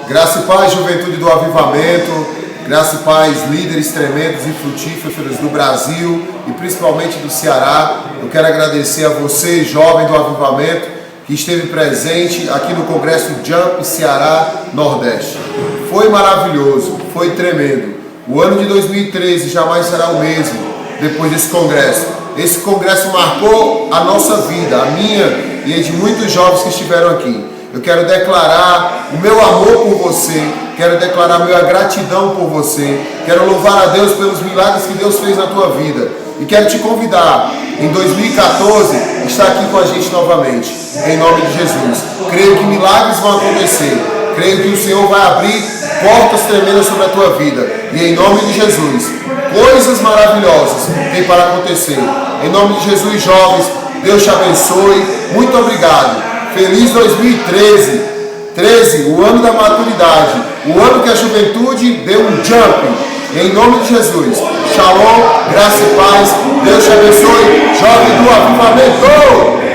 Graça e paz, juventude do avivamento, graça e paz, líderes tremendos e frutíferos do Brasil e principalmente do Ceará. Eu quero agradecer a você, jovem do avivamento, que esteve presente aqui no Congresso Jump Ceará Nordeste. Foi maravilhoso, foi tremendo. O ano de 2013 jamais será o mesmo depois desse congresso. Esse congresso marcou a nossa vida, a minha e a de muitos jovens que estiveram aqui. Eu quero declarar o meu amor por você, quero declarar minha gratidão por você, quero louvar a Deus pelos milagres que Deus fez na tua vida. E quero te convidar, em 2014, estar aqui com a gente novamente, em nome de Jesus. Creio que milagres vão acontecer, creio que o Senhor vai abrir portas tremendas sobre a tua vida. E em nome de Jesus, coisas maravilhosas tem para acontecer. Em nome de Jesus, jovens, Deus te abençoe. Muito obrigado. Feliz 2013. 13, o ano da maturidade. O ano que a juventude deu um jump. Em nome de Jesus. Shalom, graça e paz. Deus te abençoe. Jovem do avivamento.